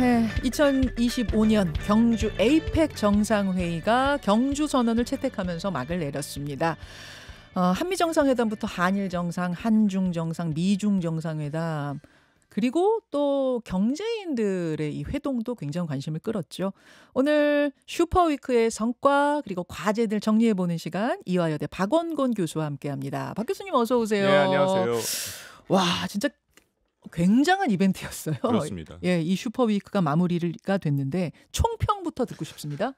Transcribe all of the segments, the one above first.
2025년 경주 에이펙 정상회의가 경주 선언을 채택하면서 막을 내렸습니다. 한미 정상회담부터 한일 정상, 한중 정상, 미중 정상회담 그리고 또 경제인들의 이 회동도 굉장히 관심을 끌었죠. 오늘 슈퍼위크의 성과 그리고 과제들 정리해보는 시간 이화여대 박원곤 교수와 함께합니다. 박 교수님 어서 오세요. 네, 안녕하세요. 와 진짜 굉장한 이벤트였어요. 그렇습니다. 예, 이 슈퍼위크가 마무리가 됐는데 총평부터 듣고 싶습니다.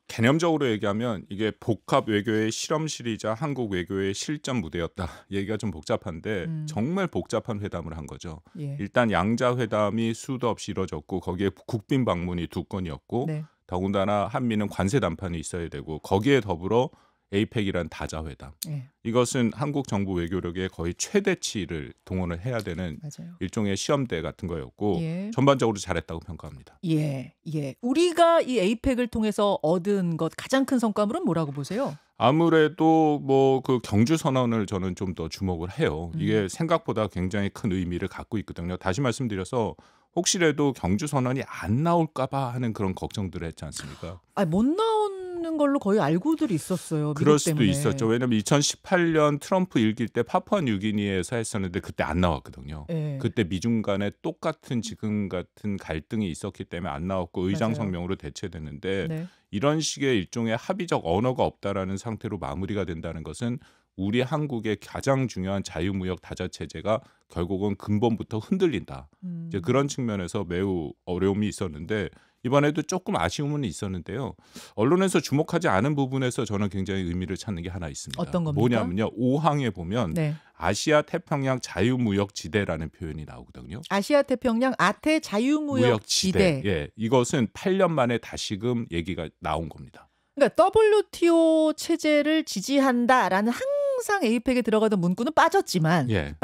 개념적으로 얘기하면 이게 복합 외교의 실험실이자 한국 외교의 실전 무대였다. 얘기가 좀 복잡한데 정말 복잡한 회담을 한 거죠. 예. 일단 양자 회담이 수도 없이 이뤄졌고 거기에 국빈 방문이 2건이었고 네. 더군다나 한미는 관세 담판이 있어야 되고 거기에 더불어 에이펙이란 다자회담. 예. 이것은 한국 정부 외교력의 거의 최대치를 동원을 해야 되는 맞아요. 일종의 시험대 같은 거였고 예. 전반적으로 잘했다고 평가합니다. 예. 우리가 이 에이펙을 통해서 얻은 것 가장 큰 성과물은 뭐라고 보세요? 아무래도 뭐 그 경주 선언을 저는 좀 더 주목을 해요. 이게 생각보다 굉장히 큰 의미를 갖고 있거든요. 다시 말씀드려서 혹시라도 경주 선언이 안 나올까봐 하는 그런 걱정들을 했지 않습니까? 못 나오는 걸로 거의 알고들 있었어요. 그럴 미국 수도 때문에. 있었죠. 왜냐하면 2018년 트럼프 일기 때 파푸아뉴기니에서 했었는데 그때 안 나왔거든요. 예. 그때 미중 간에 똑같은 지금 같은 갈등이 있었기 때문에 안 나왔고 의장 맞아요. 성명으로 대체됐는데 네. 이런 식의 일종의 합의적 언어가 없다라는 상태로 마무리가 된다는 것은 우리 한국의 가장 중요한 자유무역 다자 체제가 결국은 근본부터 흔들린다. 이제 그런 측면에서 매우 어려움이 있었는데 이번에도 조금 아쉬움은 있었는데요. 언론에서 주목하지 않은 부분에서 저는 굉장히 의미를 찾는 게 하나 있습니다. 어떤 겁니까? 뭐냐면요. 5항에 보면 네. 아시아 태평양 자유무역 지대라는 표현이 나오거든요. 아시아 태평양 아태 자유무역 지대. 예, 이것은 8년 만에 다시금 얘기가 나온 겁니다. 그러니까 WTO 체제를 지지한다라는 항상 에이펙에 들어가던 문구는 빠졌지만 예.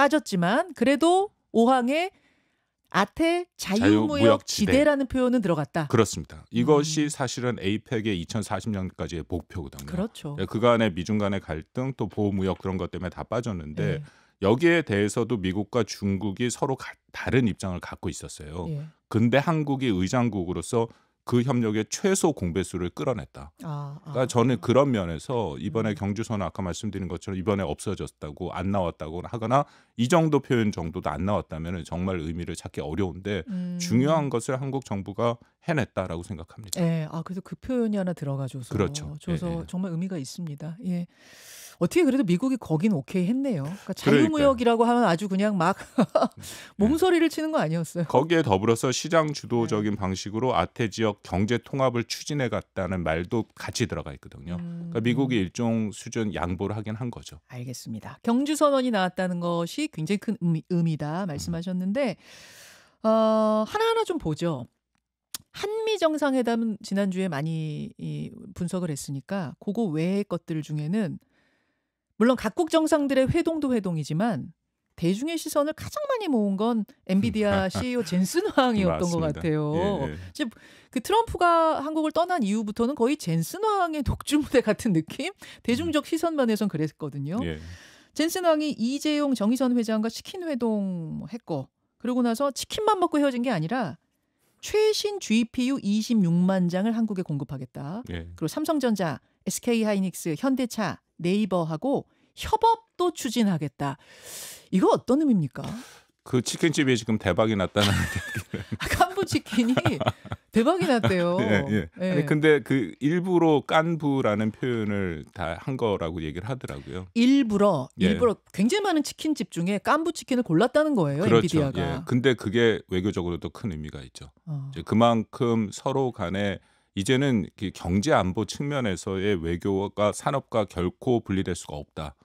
그래도 5항에 아태 자유무역 지대라는 표현은 들어갔다. 그렇습니다. 이것이 사실은 에이펙의 2040년까지의 목표거든요. 그렇죠. 그간의 미중 간의 갈등 또 보호무역 그런 것 때문에 다 빠졌는데 예. 여기에 대해서도 미국과 중국이 서로 다른 입장을 갖고 있었어요. 예. 근데 한국이 의장국으로서 그 협력의 최소 공배수를 끌어냈다. 그러니까 저는 그런 면에서 이번에 경주선언 아까 말씀드린 것처럼 이번에 없어졌다고 안 나왔다고 하거나 이 정도 표현 정도도 안 나왔다면 정말 의미를 찾기 어려운데 중요한 것을 한국 정부가 해냈다라고 생각합니다. 예. 그래서 그 표현이 하나 들어가줘서 그렇죠. 예. 정말 의미가 있습니다. 예. 어떻게 그래도 미국이 거긴 오케이 했네요. 그러니까 자유무역이라고 하면 아주 그냥 막 몸소리를 치는 거 아니었어요. 거기에 더불어서 시장 주도적인 방식으로 아태 지역 경제 통합을 추진해 갔다는 말도 같이 들어가 있거든요. 그러니까 미국이 일종 수준 양보를 하긴 한 거죠. 알겠습니다. 경주 선언이 나왔다는 것이 굉장히 큰 의미다 말씀하셨는데 하나하나 좀 보죠. 한미 정상회담은 지난주에 많이 분석을 했으니까 그거 외의 것들 중에는 물론 각국 정상들의 회동도 회동이지만 대중의 시선을 가장 많이 모은 건 엔비디아 CEO 젠슨 황이었던 것 같아요. 예. 지금 그 트럼프가 한국을 떠난 이후부터는 거의 젠슨 황의 독주무대 같은 느낌? 대중적 시선만에선 그랬거든요. 예. 젠슨 황이 이재용 정의선 회장과 치킨 회동 했고 그러고 나서 치킨만 먹고 헤어진 게 아니라 최신 GPU 26만 장을 한국에 공급하겠다. 예. 그리고 삼성전자, SK하이닉스, 현대차, 네이버하고 협업도 추진하겠다. 이거 어떤 의미입니까? 그 치킨집이 지금 대박이 났다는 깐부 치킨이 대박이 났대요. 예. 아니, 근데 그 일부러 깐부라는 표현을 다 한 거라고 얘기를 하더라고요. 일부러 굉장히 많은 치킨집 중에 깐부 치킨을 골랐다는 거예요. 그렇죠. 엔비디아가. 예. 근데 그게 외교적으로도 큰 의미가 있죠. 이제 그만큼 서로 간에 이제는 경제 안보 측면에서의 외교가 산업과 결코 분리될 수가 없다.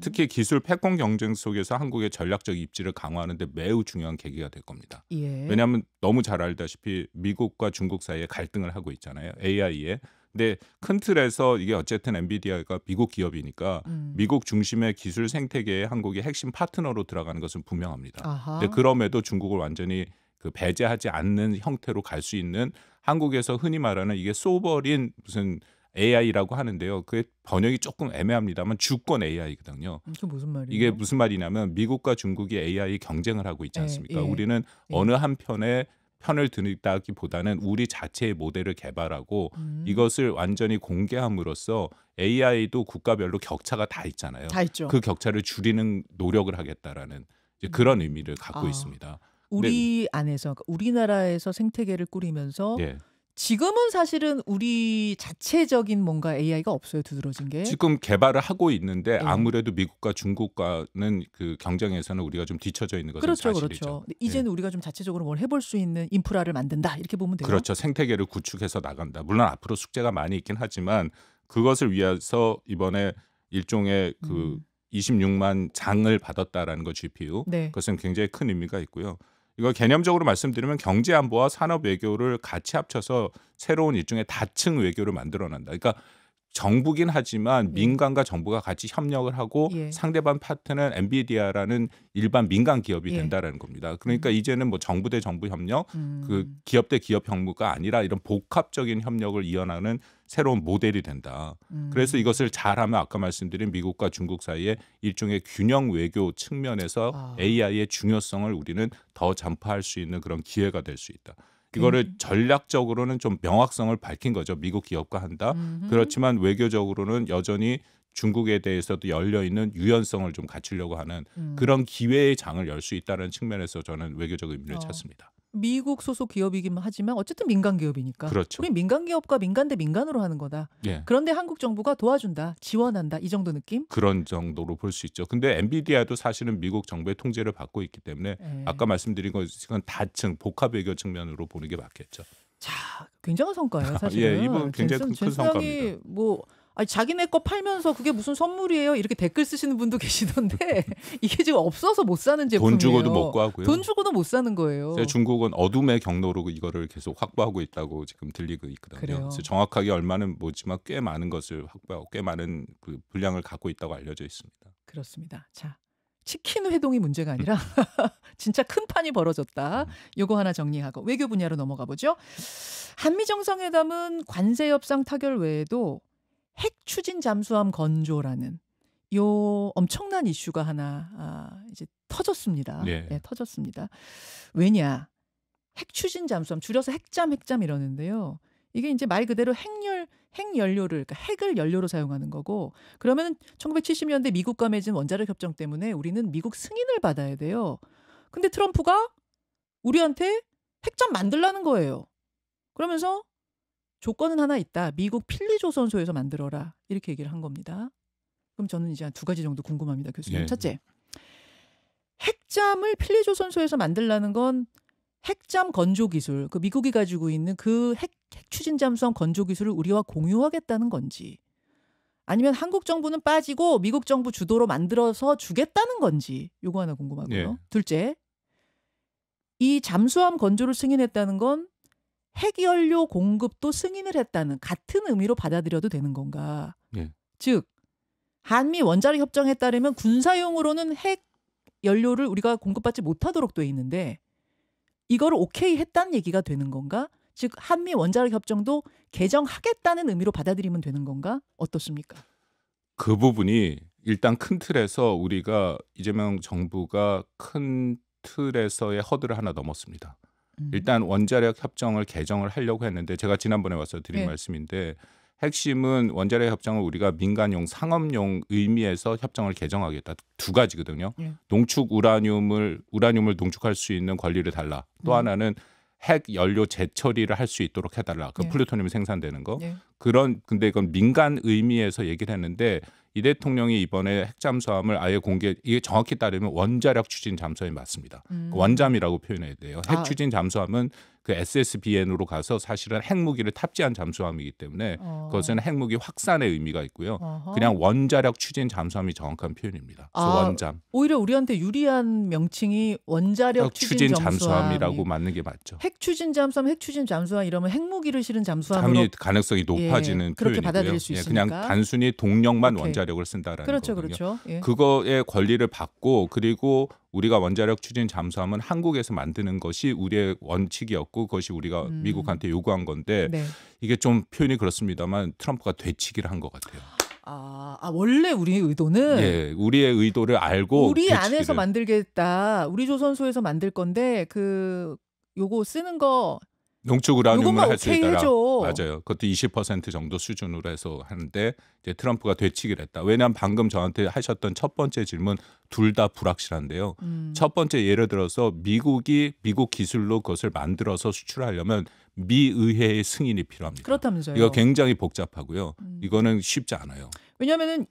특히 기술 패권 경쟁 속에서 한국의 전략적 입지를 강화하는 데 매우 중요한 계기가 될 겁니다. 예. 왜냐하면 너무 잘 알다시피 미국과 중국 사이에 갈등을 하고 있잖아요. AI에. 근데 큰 틀에서 이게 어쨌든 엔비디아가 미국 기업이니까 미국 중심의 기술 생태계에 한국이 핵심 파트너로 들어가는 것은 분명합니다. 근데 그럼에도 중국을 완전히 배제하지 않는 형태로 갈 수 있는 한국에서 흔히 말하는 이게 소버린 무슨 AI라고 하는데요. 그 번역이 조금 애매합니다만 주권 AI거든요. 그 무슨 말이에요? 이게 무슨 말이냐면 미국과 중국이 AI 경쟁을 하고 있지 않습니까? 예. 우리는 어느 한편에 편을 들다기보다는 우리 자체의 모델을 개발하고 이것을 완전히 공개함으로써 AI도 국가별로 격차가 다 있잖아요. 다 있죠. 그 격차를 줄이는 노력을 하겠다라는 이제 그런 의미를 갖고 있습니다. 우리 안에서 그러니까 우리나라에서 생태계를 꾸리면서 예. 지금은 사실은 우리 자체적인 뭔가 AI가 없어요. 두드러진 게. 지금 개발을 하고 있는데 예. 아무래도 미국과 중국과는 그 경쟁에서는 우리가 좀 뒤처져 있는 것은 그렇죠, 사실이죠. 그렇죠. 이제는 우리가 좀 자체적으로 뭘 해볼 수 있는 인프라를 만든다 이렇게 보면 돼요. 그렇죠. 생태계를 구축해서 나간다. 물론 앞으로 숙제가 많이 있긴 하지만 그것을 위해서 이번에 일종의 그 26만 장을 받았다라는 거 GPU. 네. 그것은 굉장히 큰 의미가 있고요. 이거 개념적으로 말씀드리면 경제 안보와 산업 외교를 같이 합쳐서 새로운 일종의 다층 외교를 만들어낸다. 그러니까 정부긴 하지만 민간과 정부가 같이 협력을 하고 상대방 파트는 엔비디아라는 일반 민간 기업이 된다라는 겁니다. 그러니까 이제는 뭐 정부 대 정부 협력, 그 기업 대 기업 협무가 아니라 이런 복합적인 협력을 이어나가는 새로운 모델이 된다. 그래서 이것을 잘하면 아까 말씀드린 미국과 중국 사이에 일종의 균형 외교 측면에서 AI의 중요성을 우리는 더 전파할 수 있는 그런 기회가 될 수 있다. 이거를 전략적으로는 좀 명확성을 밝힌 거죠. 미국 기업과 한다. 그렇지만 외교적으로는 여전히 중국에 대해서도 열려있는 유연성을 좀 갖추려고 하는 그런 기회의 장을 열 수 있다는 측면에서 저는 외교적 의미를 찾습니다. 미국 소속 기업이긴 하지만 어쨌든 민간 기업이니까. 그렇죠. 우리 민간 기업과 민간 대 민간으로 하는 거다. 예. 그런데 한국 정부가 도와준다, 지원한다 이 정도 느낌? 그런 정도로 볼 수 있죠. 근데 엔비디아도 사실은 미국 정부의 통제를 받고 있기 때문에 아까 말씀드린 것은 다층 복합 외교 측면으로 보는 게 맞겠죠. 자, 굉장한 성과예요, 사실은. 예, 이분 굉장히 큰 성과입니다. 뭐 아니, 자기네 거 팔면서 그게 무슨 선물이에요? 이렇게 댓글 쓰시는 분도 계시던데 이게 지금 없어서 못 사는 제품이에요. 돈 주고도 못 구하고요. 돈 주고도 못 사는 거예요. 중국은 어둠의 경로로 이거를 계속 확보하고 있다고 지금 들리고 있거든요. 그래요. 그래서 정확하게 얼마는 모르지만 꽤 많은 것을 확보하고 꽤 많은 그 분량을 갖고 있다고 알려져 있습니다. 그렇습니다. 자, 치킨 회동이 문제가 아니라 진짜 큰 판이 벌어졌다. 요거 하나 정리하고 외교 분야로 넘어가 보죠. 한미 정상회담은 관세 협상 타결 외에도 핵 추진 잠수함 건조라는 요 엄청난 이슈가 하나 이제 터졌습니다. 네. 네, 터졌습니다. 왜냐? 핵 추진 잠수함 줄여서 핵잠 이러는데요. 이게 이제 말 그대로 핵연료를 그러니까 핵을 연료로 사용하는 거고 그러면 1970년대 미국과 맺은 원자력 협정 때문에 우리는 미국 승인을 받아야 돼요. 근데 트럼프가 우리한테 핵잠 만들라는 거예요. 그러면서 조건은 하나 있다. 미국 필리조선소에서 만들어라. 이렇게 얘기를 한 겁니다. 그럼 저는 이제 한 두 가지 정도 궁금합니다. 교수님. 네. 첫째, 핵잠을 필리조선소에서 만들라는 건 핵잠 건조 기술, 그 미국이 가지고 있는 그 핵 추진 잠수함 건조 기술을 우리와 공유하겠다는 건지 아니면 한국 정부는 빠지고 미국 정부 주도로 만들어서 주겠다는 건지 요거 하나 궁금하고요. 네. 둘째, 이 잠수함 건조를 승인했다는 건 핵연료 공급도 승인을 했다는 같은 의미로 받아들여도 되는 건가? 네. 즉 한미 원자력 협정에 따르면 군사용으로는 핵 연료를 우리가 공급받지 못하도록 돼 있는데 이거를 오케이 했다는 얘기가 되는 건가? 즉 한미 원자력 협정도 개정하겠다는 의미로 받아들이면 되는 건가? 어떻습니까? 그 부분이 일단 큰 틀에서 우리가 이재명 정부가 큰 틀에서의 허들을 하나 넘었습니다. 일단 원자력 협정을 개정을 하려고 했는데 제가 지난번에 와서 드린 말씀인데 핵심은 원자력 협정을 우리가 민간용 상업용 의미에서 협정을 개정하겠다. 두 가지거든요. 농축 우라늄을 농축할 수 있는 권리를 달라. 또 하나는 핵 연료 재처리를 할 수 있도록 해달라. 그 플루토늄이 생산되는 거. 근데 이건 민간 의미에서 얘기를 했는데 이 대통령이 이번에 핵잠수함을 아예 이게 정확히 따르면 원자력 추진 잠수함이 맞습니다. 원잠이라고 표현해야 돼요. 핵 추진 잠수함은 그 SSBN으로 가서 사실은 핵무기를 탑재한 잠수함이기 때문에 그것은 핵무기 확산의 의미가 있고요. 그냥 원자력 추진 잠수함이 정확한 표현입니다. 그래서 원잠. 오히려 우리한테 유리한 명칭이 원자력 추진 잠수함이라고 맞는 게 맞죠. 핵 추진 잠수함, 핵 추진 잠수함 이러면 핵무기를 실은 잠수함으로 잠이 가능성이 높아지는 그렇게 표현이고요. 받아들일 수 있으니까. 그냥 단순히 동력만 원자력을 쓴다라는 그렇죠, 거거든요. 그렇죠. 그거의 권리를 받고 그리고 우리가 원자력 추진 잠수함은 한국에서 만드는 것이 우리의 원칙이었고 그것이 우리가 미국한테 요구한 건데 이게 좀 표현이 그렇습니다만 트럼프가 되치기를 한 것 같아요. 원래 우리의 의도는 우리의 의도를 알고 우리 되치기를. 안에서 만들겠다. 우리 조선소에서 만들 건데 그 요거 쓰는 거 농축 우라늄을 요것만 할 수 오케이 있다라. 해줘. 맞아요. 그것도 20% 정도 수준으로 해서 하는데 이제 트럼프가 되치기를 했다. 왜냐하면 방금 저한테 하셨던 첫 번째 질문 둘 다 불확실한데요. 첫 번째 예를 들어서 미국이 미국 기술로 그것을 만들어서 수출하려면 미 의회의 승인이 필요합니다. 그렇다면서요. 이거 굉장히 복잡하고요. 이거는 쉽지 않아요. 왜냐하면은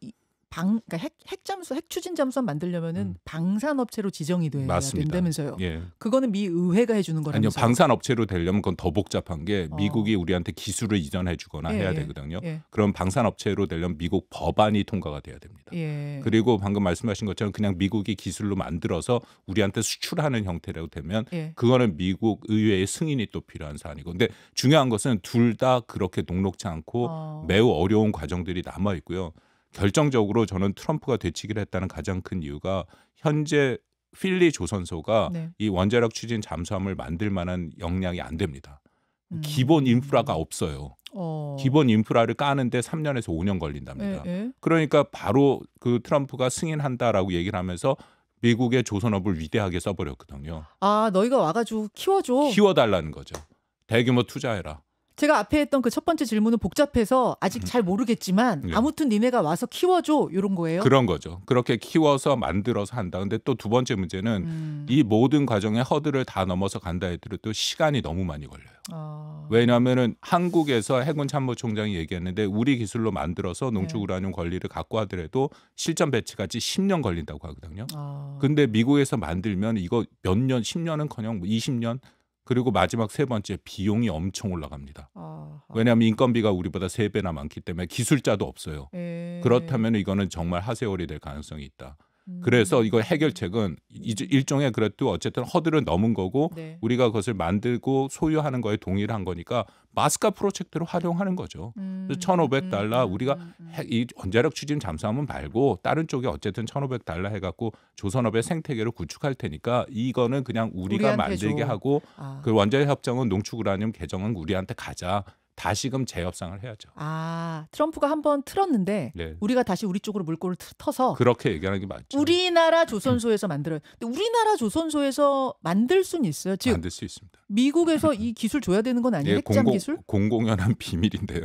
그러니까 핵 잠수, 핵 추진 잠수함 만들려면은 방산업체로 지정이 돼야 맞습니다. 된다면서요. 예. 그거는 미 의회가 해주는 아니요, 거라면서요. 방산업체로 되려면 그건 더 복잡한 게 미국이 우리한테 기술을 이전해주거나 예, 해야 예, 되거든요. 예. 그럼 방산업체로 되려면 미국 법안이 통과가 돼야 됩니다. 예. 그리고 방금 말씀하신 것처럼 그냥 미국이 기술로 만들어서 우리한테 수출하는 형태로 되면 예. 그거는 미국 의회의 승인이 또 필요한 사안이고, 근데 중요한 것은 둘 다 그렇게 녹록지 않고 매우 어려운 과정들이 남아 있고요. 결정적으로 저는 트럼프가 되치기를 했다는 가장 큰 이유가 현재 필리 조선소가 네. 이 원자력 추진 잠수함을 만들 만한 역량이 안 됩니다. 기본 인프라가 없어요. 기본 인프라를 까는데 3년에서 5년 걸린답니다. 예. 그러니까 바로 그 트럼프가 승인한다라고 얘기를 하면서 미국의 조선업을 위대하게 써버렸거든요. 아, 너희가 와가지고 키워줘. 키워달라는 거죠. 대규모 투자해라. 제가 앞에 했던 그 첫 번째 질문은 복잡해서 아직 잘 모르겠지만 네. 아무튼 니네가 와서 키워줘 이런 거예요. 그런 거죠. 그렇게 키워서 만들어서 한다. 근데 또 두 번째 문제는 이 모든 과정의 허들을 다 넘어서 간다 해도 시간이 너무 많이 걸려요. 왜냐하면은 한국에서 해군 참모총장이 얘기했는데 우리 기술로 만들어서 농축 우라늄 권리를 갖고 하더라도 실전 배치까지 10년 걸린다고 하거든요. 근데 미국에서 만들면 이거 몇 년, 10년은커녕 20년 그리고 마지막 세 번째 비용이 엄청 올라갑니다. 왜냐하면 인건비가 우리보다 3배나 많기 때문에 기술자도 없어요. 그렇다면 이거는 정말 하세월이 될 가능성이 있다. 그래서 이거 해결책은 일종의 그래도 어쨌든 허들을 넘은 거고 네. 우리가 그것을 만들고 소유하는 거에 동의를 한 거니까 마스카 프로젝트로 활용하는 거죠. 그래서 $1,500 우리가 이 원자력 추진 잠수함은 말고 다른 쪽에 어쨌든 $1,500 해갖고 조선업의 생태계를 구축할 테니까 이거는 그냥 우리가 만들게 줘. 하고 그 원자력 협정은 농축 우라늄 개정은 우리한테 가자. 다시금 재협상을 해야죠. 트럼프가 한번 틀었는데 네. 우리가 다시 우리 쪽으로 물꼬를 터서 그렇게 얘기하는 게 맞죠. 우리나라 조선소에서 만들어요. 근데 우리나라 조선소에서 만들 수는 있어요. 즉 만들 수 있습니다. 미국에서 이 기술 줘야 되는 건 아니에요? 핵잠 기술? 공공연한 비밀인데요.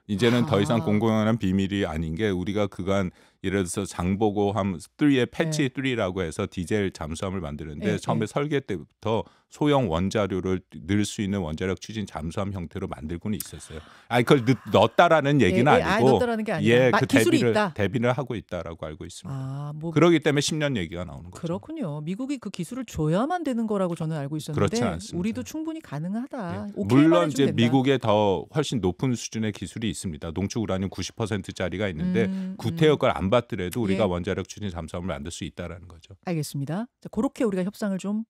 이제는 더 이상 공공연한 비밀이 아닌 게 우리가 그간 예를 들어서 장보고함 3의 패치 3라고 해서 디젤 잠수함을 만드는데 처음에 설계 때부터 소형 원자료를 넣을 수 있는 원자력 추진 잠수함 형태로 만들고는 있었어요. 그걸 넣었다라는 얘기는 아니고 넣었다라는 게 아니라 그 기술이 있다. 대비를 하고 있다라고 알고 있습니다. 뭐 그러기 때문에 10년 얘기가 나오는 거죠. 그렇군요. 미국이 그 기술을 줘야만 되는 거라고 저는 알고 있었는데 그렇지 않습니다. 우리도 충분히 가능하다. 물론 이제 미국에 더 훨씬 높은 수준의 기술이 있습니다. 농축 우라늄 90%짜리가 있는데 구태여 걸 안 받더라도 우리가 원자력 추진 잠수함을 만들 수 있다라는 거죠. 알겠습니다. 자, 그렇게 우리가 협상을 좀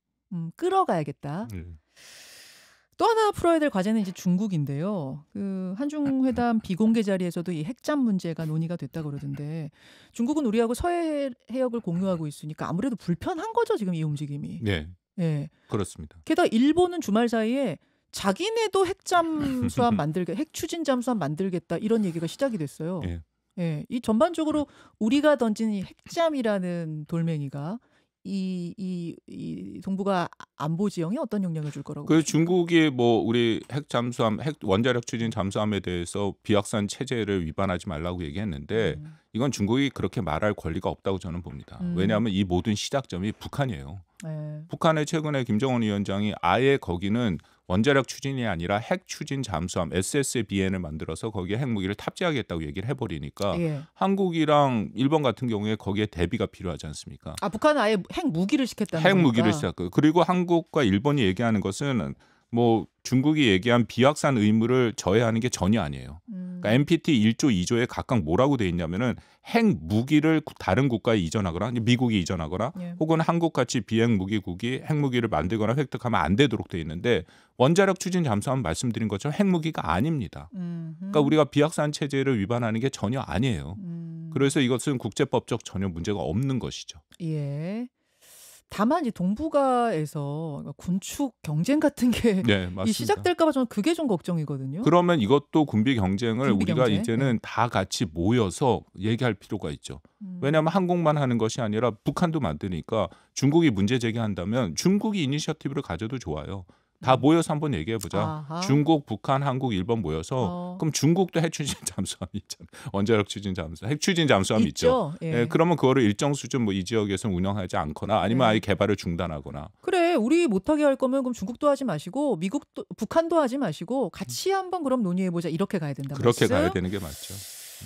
끌어가야겠다. 또 하나 풀어야 될 과제는 이제 중국인데요. 그 한중 회담 비공개 자리에서도 이 핵잠 문제가 논의가 됐다 그러던데 중국은 우리하고 서해 해역을 공유하고 있으니까 아무래도 불편한 거죠, 지금 이 움직임이. 네. 예. 그렇습니다. 게다가 일본은 주말 사이에 자기네도 핵 추진 잠수함 만들겠다 이런 얘기가 시작이 됐어요. 네. 예. 이 전반적으로 우리가 던진 이 핵잠이라는 돌멩이가 이 동북아 안보 지형에 어떤 영향을 줄 거라고 보십니까? 중국이 뭐 우리 핵 잠수함, 핵 원자력 추진 잠수함에 대해서 비확산 체제를 위반하지 말라고 얘기했는데 이건 중국이 그렇게 말할 권리가 없다고 저는 봅니다. 왜냐하면 이 모든 시작점이 북한이에요. 북한의 최근에 김정은 위원장이 아예 거기는 원자력 추진이 아니라 핵 추진 잠수함 SSBN을 만들어서 거기에 핵무기를 탑재하겠다고 얘기를 해버리니까 한국이랑 일본 같은 경우에 거기에 대비가 필요하지 않습니까? 북한은 아예 핵무기를 시켰다는 거니까. 핵무기를 시작하고 그리고 한국과 일본이 얘기하는 것은 뭐 중국이 얘기한 비확산 의무를 저해하는 게 전혀 아니에요. 그러니까 NPT 1조 2조에 각각 뭐라고 돼 있냐면은 핵무기를 다른 국가에 이전하거나 미국이 이전하거나 혹은 한국같이 비핵무기국이 핵무기를 만들거나 획득하면 안 되도록 돼 있는데 원자력 추진 잠수함 말씀드린 것처럼 핵무기가 아닙니다. 그러니까 우리가 비확산 체제를 위반하는 게 전혀 아니에요. 그래서 이것은 국제법적 전혀 문제가 없는 것이죠. 예. 다만 이제 동북아에서 군축 경쟁 같은 게 시작될까 봐 저는 그게 좀 걱정이거든요. 그러면 이것도 군비 경쟁을 우리가 이제는 다 같이 모여서 얘기할 필요가 있죠. 왜냐하면 한국만 하는 것이 아니라 북한도 만드니까 중국이 문제 제기한다면 중국이 이니셔티브를 가져도 좋아요. 다 모여서 한번 얘기해 보자. 아하. 중국, 북한, 한국, 일본 모여서 그럼 중국도 핵 추진 잠수함 있잖아요. 원자력 추진 잠수함, 핵 추진 잠수함 있죠. 예. 그러면 그거를 일정 수준 뭐 이 지역에서 운영하지 않거나 아니면 네. 아예 개발을 중단하거나. 그래, 우리 못하게 할 거면 그럼 중국도 하지 마시고 미국도 북한도 하지 마시고 같이 한번 그럼 논의해 보자 이렇게 가야 된다. 그렇게 말씀? 가야 되는 게 맞죠.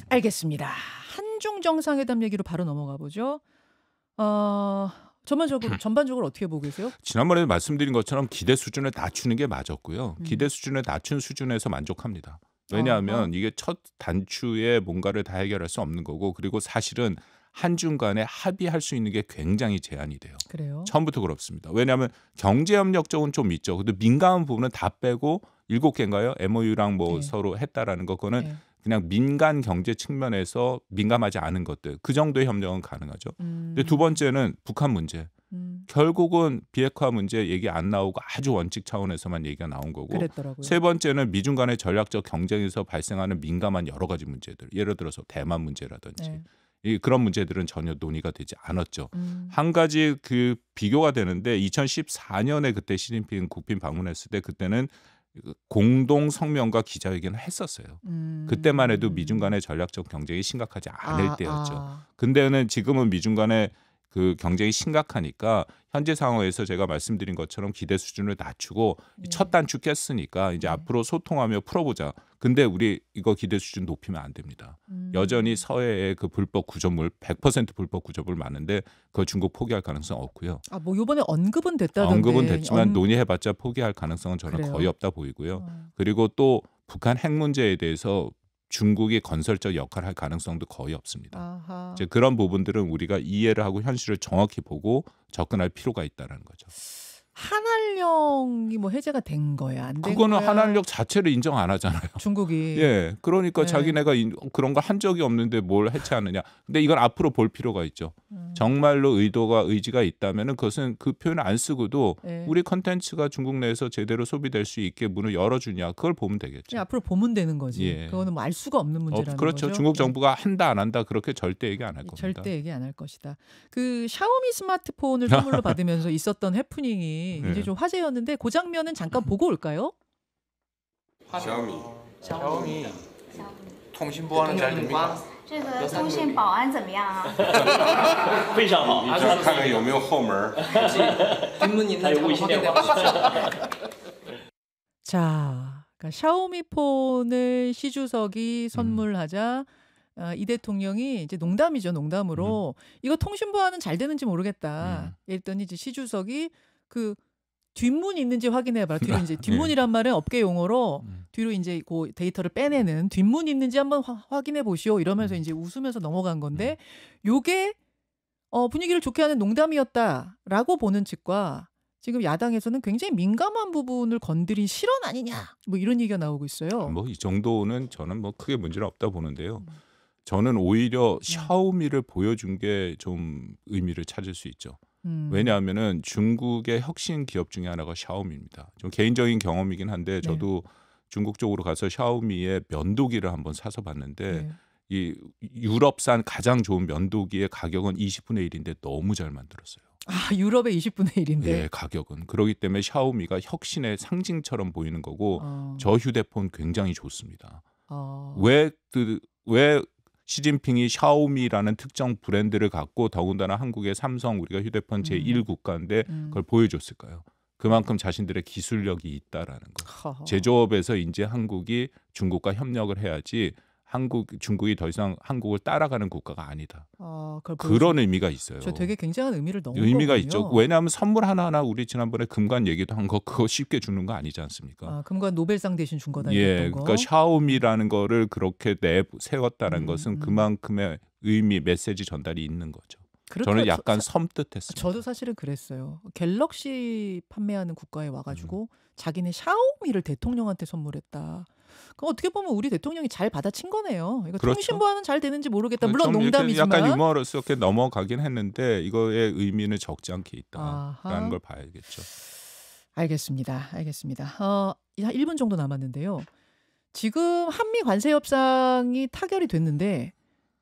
알겠습니다. 한중 정상회담 얘기로 바로 넘어가 보죠. 전반적으로 어떻게 보고 계세요? 지난번에 말씀드린 것처럼 기대 수준을 낮추는 게 맞았고요. 기대 수준을 낮춘 수준에서 만족합니다. 왜냐하면 이게 첫 단추에 뭔가를 다 해결할 수 없는 거고 그리고 사실은 한중 간에 합의할 수 있는 게 굉장히 제한이 돼요. 그래요? 처음부터 그렇습니다. 왜냐하면 경제협력 쪽은 좀 있죠. 근데 민감한 부분은 다 빼고 7개인가요? MOU랑 뭐 네. 서로 했다라는 거 그거는 네. 그냥 민간 경제 측면에서 민감하지 않은 것들 그 정도의 협력은 가능하죠. 근데 두 번째는 북한 문제. 결국은 비핵화 문제 얘기 안 나오고 아주 원칙 차원에서만 얘기가 나온 거고 그랬더라고요. 세 번째는 미중 간의 전략적 경쟁에서 발생하는 민감한 여러 가지 문제들 예를 들어서 대만 문제라든지 네. 그런 문제들은 전혀 논의가 되지 않았죠. 한 가지 그 비교가 되는데 2014년에 그때 시진핑 국빈 방문했을 때 그때는 공동 성명과 기자회견을 했었어요. 그때만 해도 미중 간의 전략적 경쟁이 심각하지 않을 때였죠. 근데는 지금은 미중 간의 그 경쟁이 심각하니까 현재 상황에서 제가 말씀드린 것처럼 기대 수준을 낮추고 첫 단추 깼으니까 이제 앞으로 소통하며 풀어보자. 근데 우리 이거 기대 수준 높이면 안 됩니다. 여전히 서해의 그 불법 구조물 100% 불법 구조물 많은데 그거 중국 포기할 가능성 없고요. 뭐 이번에 언급은 됐다던데. 언급은 됐지만 논의해봤자 포기할 가능성은 저는 그래요? 거의 없다 보이고요. 그리고 또 북한 핵 문제에 대해서 중국이 건설적 역할을 할 가능성도 거의 없습니다. 아하. 이제 그런 부분들은 우리가 이해를 하고 현실을 정확히 보고 접근할 필요가 있다는 거죠. 한알령이 뭐 해제가 된 거야? 안 된 그거는 거야? 한알력 자체를 인정 안 하잖아요. 중국이. 예, 그러니까 네. 자기네가 그런 거 한 적이 없는데 뭘 해체하느냐. 근데 이건 앞으로 볼 필요가 있죠. 정말로 의지가 있다면은 그것은 그 표현을 안 쓰고도 네. 우리 컨텐츠가 중국 내에서 제대로 소비될 수 있게 문을 열어주냐 그걸 보면 되겠죠. 그냥 앞으로 보면 되는 거지. 예. 그거는 뭐 알 수가 없는 문제라는 그렇죠. 거죠. 중국 정부가 한다 안 한다 그렇게 절대 얘기 안 할 겁니다. 절대 얘기 안 할 것이다. 그 샤오미 스마트폰을 선물로 받으면서 있었던 해프닝이 네. 이제 좀 화제였는데 그 장면은 잠깐 보고 올까요? 小米通信部安잘 됩니까? 这个通信保安怎么样啊？非常好，你看看有没有后门。 뒷문 있는 아유, 거 우시네. 확인해 보십시오. 자, 그러니까 샤오미 폰을 시 주석이 선물하자 이 대통령이 이제 농담이죠, 농담으로 이거 통신 보안은 잘 되는지 모르겠다. 이랬더니 이제 시 주석이 그 뒷문 있는지 확인해봐라. 뒤로 이제 뒷문이란 말은 업계 용어로 뒤로 이제 그 데이터를 빼내는 뒷문 있는지 한번 확인해 보시오. 이러면서 이제 웃으면서 넘어간 건데, 요게 분위기를 좋게 하는 농담이었다라고 보는 측과 지금 야당에서는 굉장히 민감한 부분을 건드린 실언 아니냐, 뭐 이런 얘기가 나오고 있어요. 뭐 이 정도는 저는 뭐 크게 문제는 없다 보는데요. 저는 오히려 샤오미를 보여준 게 좀 의미를 찾을 수 있죠. 왜냐하면은 중국의 혁신 기업 중에 하나가 샤오미입니다. 좀 개인적인 경험이긴 한데 저도 중국 쪽으로 가서 샤오미의 면도기를 한번 사서 봤는데 이 유럽산 가장 좋은 면도기의 가격은 20분의 1인데 너무 잘 만들었어요. 유럽의 20분의 1인데. 예, 가격은. 그렇기 때문에 샤오미가 혁신의 상징처럼 보이는 거고 저 휴대폰 굉장히 좋습니다. 왜 시진핑이 샤오미라는 특정 브랜드를 갖고 더군다나 한국의 삼성 우리가 휴대폰 제1국가인데 그걸 보여줬을까요? 그만큼 자신들의 기술력이 있다라는 거. 제조업에서 이제 한국이 중국과 협력을 해야지 중국이 더 이상 한국을 따라가는 국가가 아니다. 그런 의미가 있어요. 저 되게 굉장한 의미를 넣은 의미가 거군요. 있죠. 왜냐하면 선물 하나하나 우리 지난번에 금관 얘기도 한 거 그거 쉽게 주는 거 아니지 않습니까? 금관 노벨상 대신 준 거다. 예, 그러니까 샤오미라는 거를 그렇게 세웠다는 것은 그만큼의 의미, 메시지 전달이 있는 거죠. 저는 약간 섬뜩했습니다. 저도 사실은 그랬어요. 갤럭시 판매하는 국가에 와가지고 자기네 샤오미를 대통령한테 선물했다. 그럼 어떻게 보면 우리 대통령이 잘 받아친 거네요. 이거 그렇죠. 통신 보안은 잘 되는지 모르겠다. 물론 좀 농담이지만. 약간 유머러스럽게 넘어가긴 했는데 이거의 의미는 적지 않게 있다라는 걸 봐야겠죠. 알겠습니다. 한 1분 정도 남았는데요. 지금 한미 관세 협상이 타결이 됐는데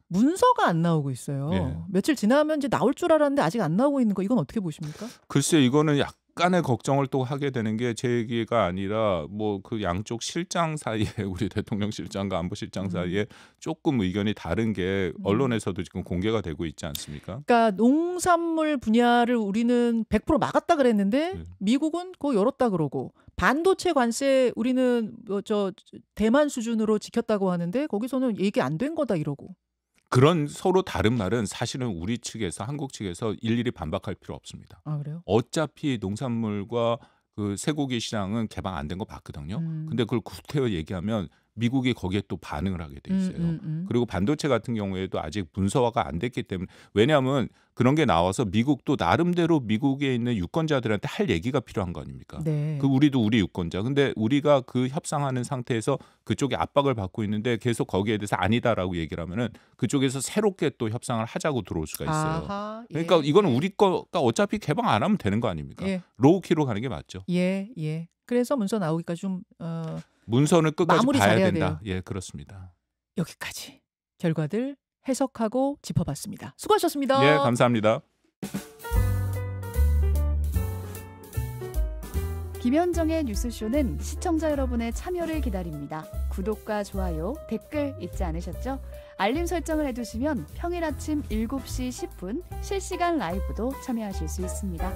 문서가 안 나오고 있어요. 예. 며칠 지나면 이제 나올 줄 알았는데 아직 안 나오고 있는 거 이건 어떻게 보십니까? 글쎄 이거는 약간의 걱정을 또 하게 되는 게 제 얘기가 아니라 뭐 그 양쪽 실장 사이에 우리 대통령 실장과 안보실장 사이에 조금 의견이 다른 게 언론에서도 지금 공개가 되고 있지 않습니까? 그러니까 농산물 분야를 우리는 100% 막았다 그랬는데 미국은 그거 열었다 그러고 반도체 관세 우리는 저 대만 수준으로 지켰다고 하는데 거기서는 얘기 안 된 거다 이러고. 그런 서로 다른 말은 사실은 우리 측에서 한국 측에서 일일이 반박할 필요 없습니다. 아 그래요? 어차피 농산물과 그 쇠고기 시장은 개방 안 된 거 봤거든요. 근데 그걸 구태여 얘기하면 미국이 거기에 또 반응을 하게 돼 있어요. 그리고 반도체 같은 경우에도 아직 문서화가 안 됐기 때문에 왜냐하면 그런 게 나와서 미국도 나름대로 미국에 있는 유권자들한테 할 얘기가 필요한 거 아닙니까? 네. 그 우리도 우리 유권자. 근데 우리가 그 협상하는 상태에서 그쪽에 압박을 받고 있는데 계속 거기에 대해서 아니다라고 얘기를 하면은 그쪽에서 새롭게 또 협상을 하자고 들어올 수가 있어요. 아하, 예. 그러니까 이거는 우리 거가 어차피 개방 안 하면 되는 거 아닙니까? 예. 로우키로 가는 게 맞죠. 예, 예. 그래서 문서 나오기까지 좀 문서는 끝까지 마무리 봐야 잘해야 된다. 돼요. 예, 그렇습니다. 여기까지 결과들 해석하고 짚어봤습니다. 수고하셨습니다. 예, 감사합니다. 김현정의 뉴스쇼는 시청자 여러분의 참여를 기다립니다. 구독과 좋아요, 댓글 잊지 않으셨죠? 알림 설정을 해두시면 평일 아침 7시 10분 실시간 라이브도 참여하실 수 있습니다.